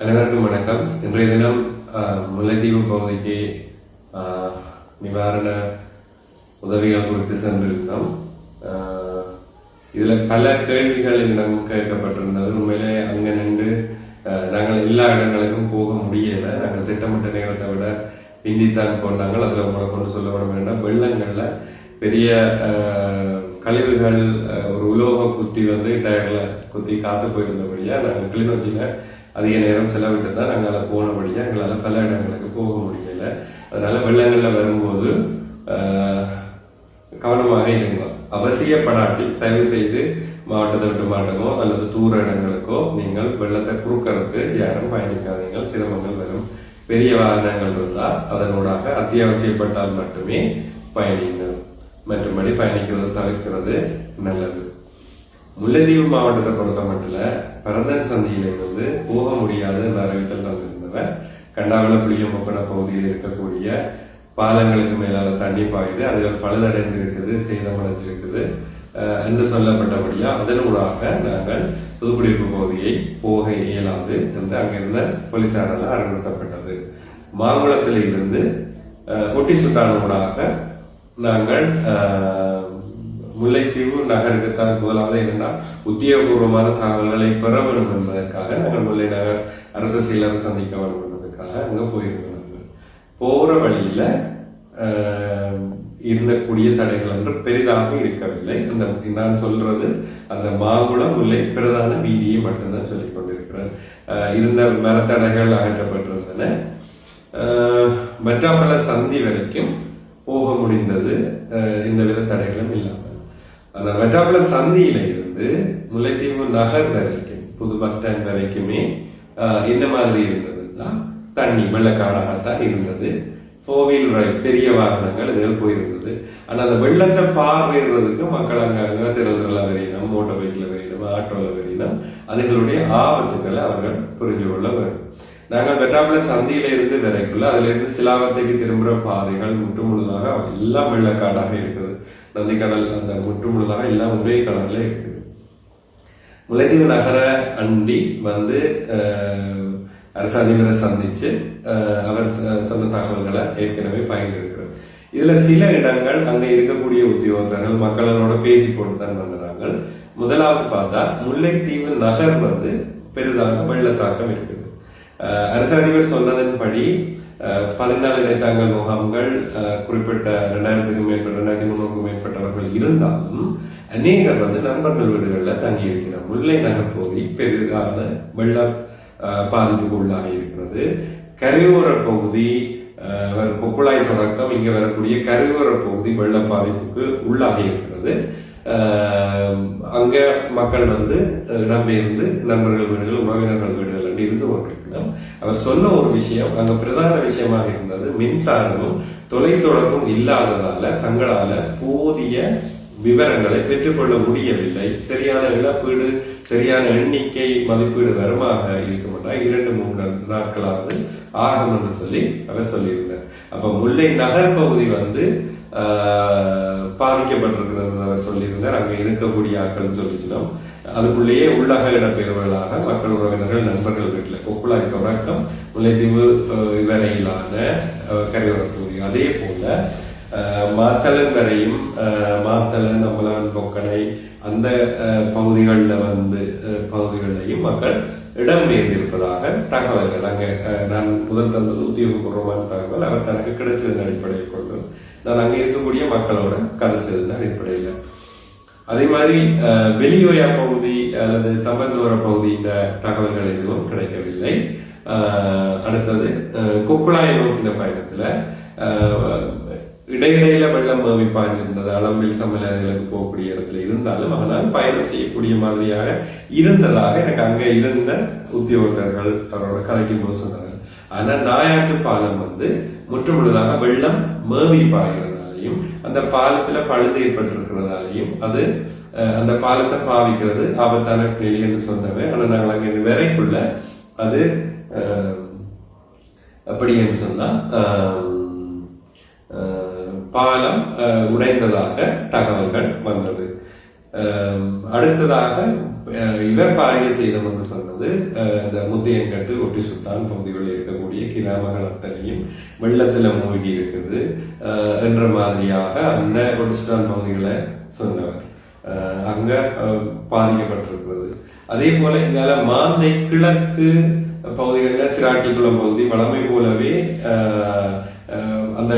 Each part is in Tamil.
அனைவருக்கும் வணக்கம். இன்றைய தினம் முல்லைத்தீவு பகுதிக்கு நிவாரண உதவிகள் குறித்து சென்றிருந்தோம். இதுல பல கேள்விகள் என்னிடம் கேட்கப்பட்டிருந்தது. உண்மையிலே அங்க நின்று நாங்கள் எல்லா இடங்களுக்கும் போக முடியல. நாங்கள் திட்டமிட்ட நேரத்தை விட பிந்தித்தான் போனாங்க. அதுல உங்களை கொண்டு சொல்ல வேண்டாம், வெள்ளங்கள்ல பெரிய கழிவுகள் ஒரு உலோக குத்தி டயர்ல குத்தி காத்து போயிருந்தபடியா நாங்கள் கிளிநொச்சியில அதிக நேரம் செலவிட்டு தான் நாங்கள் அதை போனபடியா எங்களால் பல இடங்களுக்கு போக முடியல. அதனால வெள்ளங்கள்ல வரும்போது கவனமாக இருந்தோம். அவசியப்படாட்டி தயவு செய்து மாவட்டத்தை விட்டு மாவட்டமோ அல்லது தூர இடங்களுக்கோ நீங்கள் வெள்ளத்தை குறுக்கறதுக்கு யாரும் பயணிக்காதீங்க. சிரமங்கள் வரும். பெரிய வாகனங்கள் இருந்தால் அதனூடாக அத்தியாவசியப்பட்டால் மட்டுமே பயணிங்கள். மற்றபடி பயணிக்கிறது தவிர்க்கிறது நல்லது. முல்லைத்தீவு மாவட்டத்தை பொறுத்த மட்டும் பரந்தன் சந்தியிலிருந்து போக முடியாது என்ற அறிவித்தல் தந்திருந்தவர். கண்டாவள புளியம்பொக்கன பகுதியில் இருக்கக்கூடிய பாலங்களுக்கு மேலால தண்ணி பாயுது, அதில் பழுதடைந்து இருக்குது, சேதமடைந்திருக்குது என்று சொல்லப்பட்டபடியா அதனூடாக நாங்கள் புதுக்குடியிருப்பு பகுதியை போக இயலாது என்று அங்கிருந்த போலீசாரால் அறிவுறுத்தப்பட்டது. மாங்குளத்தில் இருந்து ஒட்டி சுட்டானூடாக நாங்கள் முல்லைத்தீவு நகருக்குத்தான் முதலாவது என்னன்னா உத்தியோகபூர்வமான தகவல்களை பெற வேண்டும் என்பதற்காக நாங்கள் முல்லை நகர் அரசு செயலரை சந்திக்க வேண்டும் என்பதற்காக அங்க போயிருந்தோம். போற வழியில இருந்தக்கூடிய தடைகள் என்று பெரிதாக இருக்கவில்லை. அந்த நான் சொல்றது அந்த மாங்குளம் முல்லை பிரதான வீதியை மட்டும்தான் சொல்லிக் கொண்டிருக்கிறேன். இருந்த மரத்தடைகள் அகற்றப்பட்டிருந்தன. மற்றாப்பல சந்தி வரைக்கும் போக முடிந்தது, எந்தவித தடைகளும் இல்லாமல். அந்த வெட்டாப்புல சந்தியில இருந்து முல்லைத்தீவு நகர் வரைக்கும் புது பஸ் ஸ்டாண்ட் வரைக்குமே என்ன மாதிரி இருந்ததுன்னா தண்ணி வெள்ளக்காடாகத்தான் இருந்தது. 4-wheel ரைட் பெரிய வாகனங்கள் இதில் போயிருந்தது. ஆனா அந்த வெள்ளத்தை பார்வையிடுறதுக்கு மக்கள் அங்க திரள்ல வரையினோம், மோட்டார் பைக்ல வரையினோம், ஆட்டோல வரையினோம். அதுகளுடைய ஆபத்துக்களை அவர்கள் புரிஞ்சு கொள்ள வேண்டும். நாங்கள் வெட்டாப்புல சந்தியில இருந்து வரைக்குள்ள அதுல இருந்து சிலாவத்தைக்கு திரும்புற பாதைகள் முற்றுமுழுதாக எல்லாம் வெள்ளக்காடாக இருக்குது. நந்திக்கடல் அந்த முற்றுமுழுதாக எல்லாம் ஒரே கடல்ல இருக்குது. முல்லைத்தீவு நகர அண்டி அரசு அதிபரை சந்திச்சு அவர் சொன்ன தகவல்களை ஏற்கனவே பகிர்ந்திருக்கிறது. இதுல சில இடங்கள் அங்க இருக்கக்கூடிய உத்தியோகத்தர்கள் மக்களோட பேசி போட்டுதான் வந்துறாங்க. முதலாவது பார்த்தா முல்லைத்தீவு நகர் பெரிதாக வெள்ளத்தாக்கம் இருக்குது. அரசு அதிபர் சொன்னதன்படி 14 இடைத்தாங்கல் முகாம்கள் குறிப்பிட்ட 2000க்கும் மேற்பட்ட 2300க்கும் மேற்பட்டவர்கள் இருந்தாலும் அநேகர் நண்பர்கள் வீடுகளில் தங்கி இருக்கிறார். முல்லை நகர் பகுதி பெரிதான வெள்ள பாதிப்புக்கு உள்ளாகி இருக்கிறது. கரையோர பகுதி கொக்குழாய் தொடக்கம் இங்க வரக்கூடிய கரையோர பகுதி வெள்ள பாதிப்புக்கு உள்ளாகி இருக்கிறது. அங்க மக்கள் இடம்பெயர்ந்து நண்பர்கள் வீடுகள் உறவினர்கள் வீடுகள் இருந்து கொண்டிருக்கிறோம். அவர் சொன்ன ஒரு விஷயம் அங்க பிரதான விஷயமாக இருந்தது, மின்சாரமும் தொலைத்தொடர்பும் இல்லாததால தங்களால போதிய விவரங்களை பெற்றுக்கொள்ள முடியவில்லை. சரியான இழப்பீடு சரியான எண்ணிக்கை மதிப்பீடு வருமாக இருக்க மாட்டார். 2-3 நாட்களாவது ஆகும் என்று சொல்லி அவர் சொல்லியிருந்தார். அப்ப முல்லை நகர் பகுதி பாதிக்கப்பட்டிருக்கிறது அவர் சொல்லியிருந்தார். அங்க இருக்கக்கூடிய ஆட்கள் சொல்லிச்சுனோம். அதுக்குள்ளேயே உள்ளக இடப்பெயர்வுகளாக மக்கள் உறவினர்கள் நண்பர்கள் வீட்டில் கொக்குழாய் தொடக்கம் முல்லைத்தீவு வரையிலான கரையோர பகுதி, அதே போல மாத்தளன் வரையும் மாத்தளன் அம்பலவன் பொக்கனை அந்த பகுதிகளிலையும் மக்கள் இடம்பெயர்ந்திருப்பதாக தகவல்கள் அங்க நான் முதல் தந்தது உத்தியோகபூர்வமான தகவல். அவர் தனக்கு கிடைச்சதன் அடிப்படையில் கொண்டு நான் அங்க இருக்கக்கூடிய மக்களோட கதைச்சதன் அடிப்படையில். அதே மாதிரி வெளியோயா பகுதி அல்லது சம்பந்தோர பகுதி இந்த தகவல்கள் எதுவும் கிடைக்கவில்லை. அடுத்தது கொக்குழாயை நோக்கின பயணத்துல இடையிடையில வெள்ளம் மேவி பாய்ந்திருந்தது. அளம்பில் சம்மேளனங்களுக்கு போகக்கூடிய இடத்துல இருந்தாலும் ஆனால் பயணம் செய்யக்கூடிய மாதிரியாக இருந்ததாக எனக்கு அங்க இருந்த உத்தியோகத்தர்கள் அவரோட கதைக்கும் போது சொன்னார்கள். ஆனா நாயாட்டு பாலம் முற்றுமுழுதாக வெள்ளம் மேவி பாய்கிறதாலையும் அந்த பாலத்துல பழுது ஏற்பட்டிருக்கிறதாலையும் அது அந்த பாலத்தை பாவிக்கிறது ஆபத்தான நிலை என்று சொன்னவன். ஆனா நாங்கள் அங்க வரைக்குள்ள அது அப்படி என்று சொன்னா பாலம் உடைந்ததாக தகவல்கள் வந்தது. அடுத்ததாக இவர் பாரிய செய்தம் என்று சொன்னது இந்த முத்தியன்கட்டு ஒட்டி சுட்டான் பகுதிகளில் இருக்கக்கூடிய கிராமங்கள் அத்தனையும் வெள்ளத்துல மூழ்கி இருக்குது என்ற மாதிரியாக அந்த ஒட்டி சுட்டான் பகுதிகளை சொன்னவர் அங்க பாதிக்கப்பட்டிருக்கிறது. அதே போல இங்கால மாந்தை கிழக்கு பகுதிகளில் சிராட்டிக்குளம் பகுதி வளமை போலவே அந்த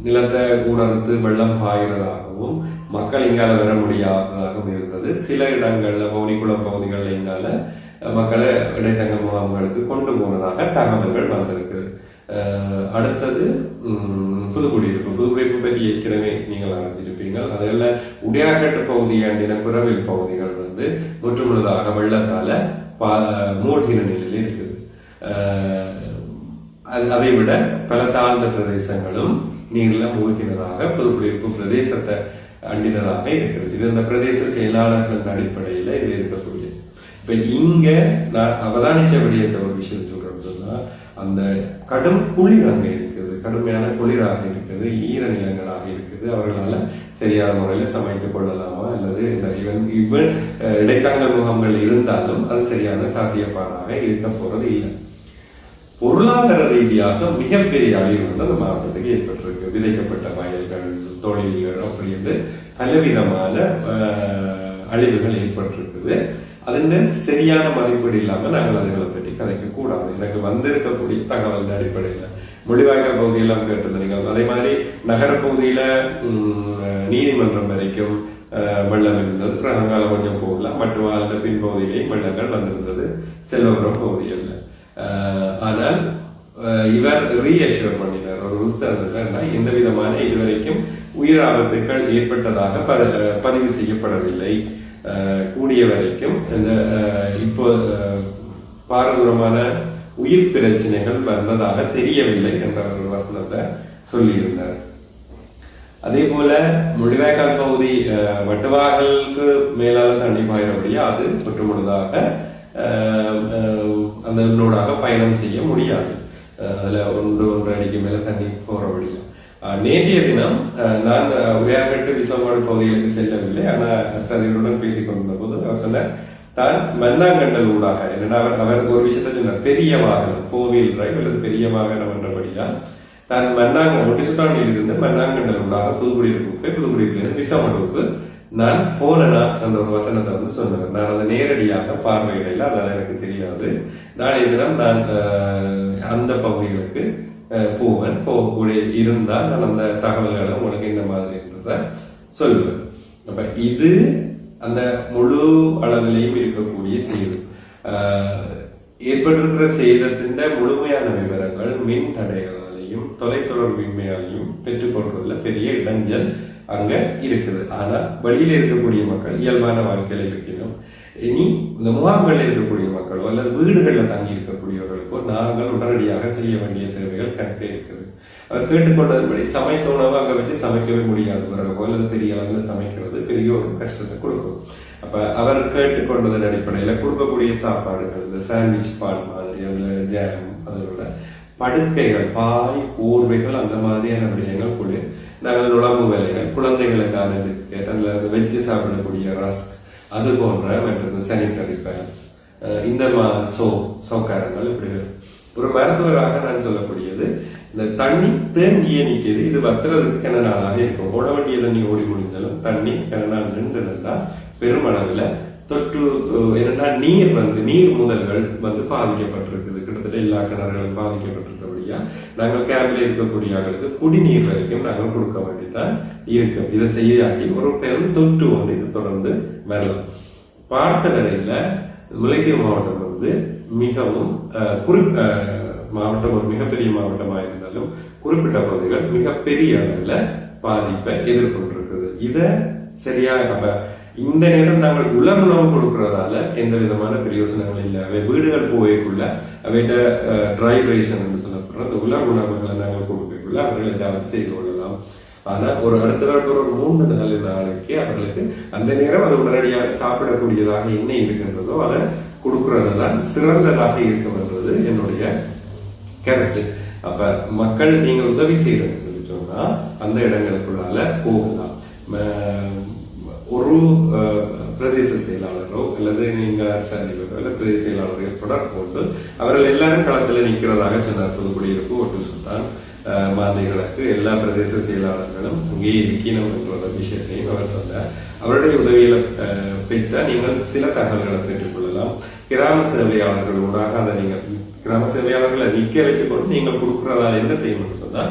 நிலத்தை ஊரறுத்து வெள்ளம் பாய்கிறதாகவும் மக்கள் இங்கால வர முடியாததாகவும் இருந்தது. சில இடங்கள்ல பவுனிக்குளம் பகுதிகளில் இங்கால மக்களை இடைத்தங்க முகாம்களுக்கு கொண்டு போனதாக தகவல்கள் வந்திருக்கு. அடுத்தது புதுக்குடியிருப்பு. புதுக்குடியிருப்பு பற்றி ஏற்கனவே நீங்கள் அறிந்திருப்பீர்கள். அதில் உடையார்கட்டு பகுதியான குரவில் பகுதிகள் முற்றுமுழுதாக வெள்ளத்தால மூழ்கின நிலையில் இருக்குது. அதை விட பல தாழ்ந்த பிரதேசங்களும் நீர்ல மூழ்கினதாக புதுக்குடியிருப்பு பிரதேசத்தை அண்டினதாக இருக்கிறது. இது இந்த பிரதேச செயலாளர்கள் அடிப்படையில இது இருக்கக்கூடிய. இப்ப இங்க நான் அவதானிச்ச விடயத்தை ஒரு விஷயம் சொல்றதுன்னா அந்த கடும் குளிர் அங்க இருக்குது, கடுமையான குளிராக இருக்குது, ஈர நிலங்களாக இருக்குது. அவர்களால சரியான முறையில சமைத்துக் கொள்ளலாமா அல்லது இவன் இடைத்தங்கல் முகாம்கள் இருந்தாலும் அது சரியான சாத்தியப்பாடாக இருக்க போறது இல்லை. பொருளாதார ரீதியாக மிகப்பெரிய அழிவு அந்த மாவட்டத்துக்கு ஏற்பட்டிருக்கு. விதைக்கப்பட்ட வயல்கள், தொழில்கள் அப்படி என்று பலவிதமான அழிவுகள் ஏற்பட்டிருக்குது. அதுல சரியான மதிப்பீடு இல்லாம நாங்கள் அதுகளை பற்றி கதைக்க கூடாது. எனக்கு வந்திருக்கக்கூடிய தகவல் அடிப்படையில மொழிவாய்க்கால் பகுதியெல்லாம் கேட்டிருந்தீங்க. அதே மாதிரி நகர பகுதியில நீதிமன்றம் வரைக்கும் வெள்ளம் இருந்தது. கிரகங்காலம் கொஞ்சம் போகலாம். மற்றும் அந்த பின்பகுதியிலேயும் வெள்ளங்கள் வந்திருந்தது. செல்வபுரம் பகுதியில் ஆனால் இவர் ரீஅஷ்யூர் பண்ணினார், ஒரு உறுத்தா எந்த விதமான இதுவரைக்கும் உயிர் ஆபத்துக்கள் ஏற்பட்டதாக பதிவு செய்யப்படவில்லை. கூடிய வரைக்கும் இந்த இப்போ பாரதூரமான உயிர் பிரச்சனைகள் வந்ததாக தெரியவில்லை என்ற ஒரு வசனத்தை சொல்லியிருந்தார். அதே போல முள்ளிவாய்க்கால் பகுதி வட்டுவாகலுக்கு மேலாக தண்ணி பாயிரபடியா அது முற்றுமுழுதாக அந்த நோடாக பயணம் செய்ய முடியாது. அதுல 1-1.5 அடிக்கு மேல தண்ணி போறபடியா. நேற்றைய தினம் நான் உயர்கட்டு விசவமாடு பகுதிகளுக்கு செல்லவில்லை. ஆனா அரசாதிகளுடன் பேசிக் கொண்டிருந்த போது அவர் சொன்னார் தான் மன்னாங்கண்டல் ஊடாக, என்னன்னா அவர் ஒரு விஷயத்த சொன்னார், பெரிய வாகனம் 4-wheel டிரைவ் அல்லது பெரிய வாகனம் என்றபடியா தான் ஒட்டிசுட்டானில் இருந்து மன்னாங்கண்டல் ஊடாக புதுக்குடியிருப்புக்கு, புதுக்குடியிருப்பிலிருந்து விசவமாடுவுக்கு நான் போனா என்ற ஒரு வசனத்தை சொன்னேன். நான் அதை நேரடியாக பார்வையிடல, அதனால எனக்கு தெரியாது. நாளைய தினம் நான் அந்த பகுதிகளுக்கு போவேன். போகக்கூடிய இருந்தால் நான் அந்த தகவல்களை உங்களுக்கு இந்த மாதிரின்றத சொல்லுவேன். அப்ப இது அந்த முழு அளவிலையும் இருக்கக்கூடிய சேதம். ஏற்பட்டிருக்கிற சேதத்தின் முழுமையான விவரங்கள் மின் தடைகளாலையும் தொலைத்தொடர்பின்மையாலையும் பெற்றுக்கொண்டுள்ள பெரிய இடைஞ்சல் அங்க இருக்குது. ஆனா வெளியில இருக்கக்கூடிய மக்கள் இயல்பான வாழ்க்கையில இருக்கணும். இனி இந்த முகாம்களில் இருக்கக்கூடிய மக்களோ அல்லது வீடுகளில் தங்கி இருக்கக்கூடியவர்களுக்கோ நாங்கள் உடனடியாக செய்ய வேண்டிய தேவைகள் கணக்கே இருக்குது. அவர் கேட்டுக்கொண்டதுபடி சமைத்த உணவு அங்க வச்சு சமைக்கவே முடியாது. பிறகு அல்லது பெரிய அளவுல சமைக்கிறது பெரிய ஒரு கஷ்டத்தை கொடுக்கும். அப்ப அவர் கேட்டுக்கொண்டதன் அடிப்படையில கொடுக்கக்கூடிய சாப்பாடுகள், இந்த சாண்ட்விச் பால் மாதிரி, அதுல ஜாம், அதோட படுக்கைகள், பாய், போர்வைகள், அந்த மாதிரியான விடயங்கள் கூட நாங்கள் நுழம்பு வேலைகள், குழந்தைகளுக்கான பிஸ்கெட், அதுல வச்சு சாப்பிடக்கூடிய ரஸ்க், அது போன்ற மற்ற சானிட்டரி பேட்ஸ், இந்த சோக்காரங்கள் இப்படி ஒரு மருத்துவராக நான் சொல்லக்கூடியது. இந்த தண்ணி தேங்கிய நிற்கிது, இது வத்துறதுக்கு கன நாளாக இருக்கும். ஓட வேண்டிய தண்ணி ஓடி முடிந்தாலும் தண்ணி கன நாள் நின்றுதா பெருமளவில் தொற்று. என்னன்னா நீர் முதல்கள் பாதிக்கப்பட்டிருக்குது. கிட்டத்தட்ட எல்லா கிணறுகளும் பாதிக்கப்பட்டிருக்கபடியா நாங்கள் கேம்பில் இருக்கக்கூடிய ஆளுக்கு குடிநீர் வரைக்கும் நாங்கள் கொடுக்க வேண்டியதான் இருக்கும். இதை செய்யாட்டி ஒரு பெரும் தொற்று இது தொடர்ந்து வரலாம். பார்த்த நிலையில முல்லைத்தீவு மாவட்டம் மிகவும் மாவட்டம் ஒரு மிகப்பெரிய மாவட்டமாக இருந்தாலும் குறிப்பிட்ட பகுதிகள் மிகப்பெரிய அளவுல பாதிப்பை எதிர்கொண்டிருக்குது. இத சரியாக இந்த நேரம் நாங்கள் உணவு கொடுக்கறதால எந்த விதமான பிரயோசனங்கள் இல்லை. அவை வீடுகள் போய்க்குள்ள அவையிட்ட ட்ரை ரேஷன் என்று சொல்லப்படுற அந்த உணவுகளை நாங்கள் கொடுக்கக்குள்ள அவர்கள் ஏதாவது செய்து கொள்ளலாம். ஆனா ஒரு அடுத்த ஒரு 3-4 நாளைக்கு அவர்களுக்கு அந்த நேரம் அது உடனடியாக சாப்பிடக்கூடியதாக என்ன இருக்கின்றதோ அதை கொடுக்கறதுதான் சிறந்ததாக இருக்கும்ன்றது என்னுடைய கருத்து. அப்ப மக்கள் நீங்கள் உதவி செய்யறதுன்னு சொல்லி சொன்னா அந்த இடங்களுக்குள்ளால போகலாம். ஒரு பிரதேச செயலாளரோ அல்லது நீங்கள் அரசாணிகளோ அல்ல பிரதேச செயலாளர்கள் தொடர்பு கொண்டு அவர்கள் எல்லாரும் களத்தில் நிற்கிறதாக சொன்னார். புதுக்குடியிருப்பு ஒட்டு சுல்தான் மாந்தைகளுக்கு எல்லா பிரதேச செயலாளர்களும் அங்கே இருக்கணும் என்ற விஷயத்தையும் அவர் சொன்னார். அவருடைய உதவியில பெற்ற நீங்கள் சில தகவல்களை பெற்றுக் கொள்ளலாம். கிராம சேவையாளர்கள் ஊடாக அதை நீங்கள் கிராம சேவையாளர்களை நிக்க வைத்துக்கொண்டு நீங்கள் கொடுக்கிறதா என்ன செய்யணும்னு சொன்னா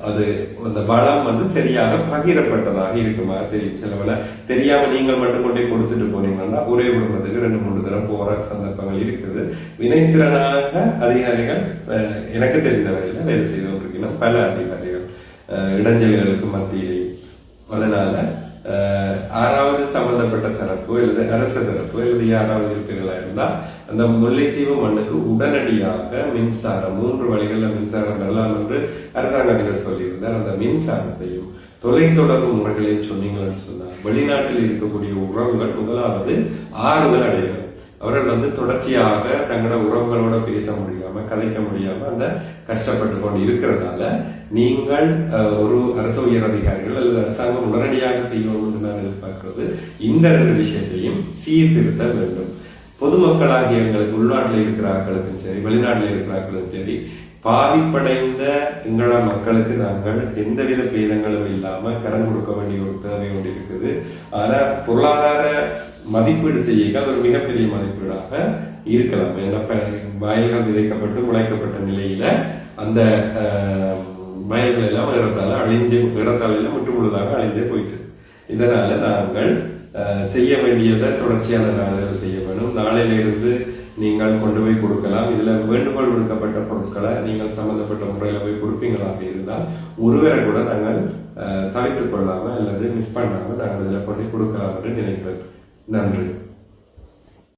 அது அந்த வளம் சரியாக பகிரப்பட்டதாக இருக்குமா தெரியும். சிலவள தெரியாம நீங்கள் மட்டும் கொண்டே கொடுத்துட்டு போனீங்கன்னா ஒரே குடும்பத்துக்கு 2-3 தரம் போற சந்தர்ப்பங்கள் இருக்குது. வினைத்திறனாக அதிகாரிகள் எனக்கு தெரிந்தவரையில வேலை செய்து கொண்டிருக்கணும் பல அதிகாரிகள் இடைஞ்சல்களுக்கு மத்தியிலே. அதனால 6வது சம்பந்தப்பட்ட தரப்பு அல்லது அரசு தரப்பு அல்லது யாராவது இருப்பீர்களா இருந்தா அந்த முல்லைத்தீவு மண்ணுக்கு உடனடியாக மின்சாரம் 3 வழிகளில் மின்சாரம் வரலாம் என்று அரசாங்க அதிபர் சொல்லியிருந்தார். அந்த மின்சாரத்தையும் தொலைத்தொடர்பு முறைகளையும் சொன்னீங்கன்னு சொன்னார். வெளிநாட்டில் இருக்கக்கூடிய உறவுகள் முதலாவது ஆறுதல் அடையணும். அவர்கள் தொடர்ச்சியாக தங்களோட உறவுகளோட பேச முடியாம கதைக்க முடியாம அந்த கஷ்டப்பட்டு கொண்டு இருக்கிறதால நீங்கள் ஒரு அரசு உயர் அதிகாரிகள் அல்லது அரசாங்கம் உடனடியாக செய்யணும் என்று நான் எதிர்பார்க்கிறது இந்த 2 விஷயத்தையும் சீர்திருத்த வேண்டும். பொதுமக்களாகிய எங்களுக்கு உள்நாட்டில் இருக்கிறார்களுக்கும் சரி வெளிநாட்டில் இருக்கிறார்களுக்கும் சரி பாதிப்படைந்த எங்கள மக்களுக்கு நாங்கள் எந்தவித பேதங்களும் இல்லாம கடன் கொடுக்க வேண்டிய ஒரு தேவை ஒன்று இருக்குது. ஆனா பொருளாதார மதிப்பீடு செய்ய அது ஒரு மிகப்பெரிய மதிப்பீடாக இருக்கலாம். ஏன்னா வயல்கள் விதைக்கப்பட்டு முளைக்கப்பட்ட நிலையில அந்த வயல்கள் எல்லாம் இடத்தால முற்று முழுதாக அழிஞ்சே போயிட்டு. இதனால நாங்கள் செய்ய வேண்டியதை தொடர்ச்சியான நாளில் செய்ய வேண்டும். நாளிலிருந்து நீங்கள் கொண்டு போய் கொடுக்கலாம். இதுல வேண்டுகோள் விடுக்கப்பட்ட பொருட்களை நீங்கள் சம்பந்தப்பட்ட முறையில போய் கொடுப்பீங்களாக இருந்தால் ஒருவரை கூட நாங்கள் தவிர்த்துக் கொள்ளாம அல்லது மிஸ் பண்ணாம நாங்கள் இதுல கொண்டு கொடுக்கலாம் என்று நினைக்கிறேன். நன்றி.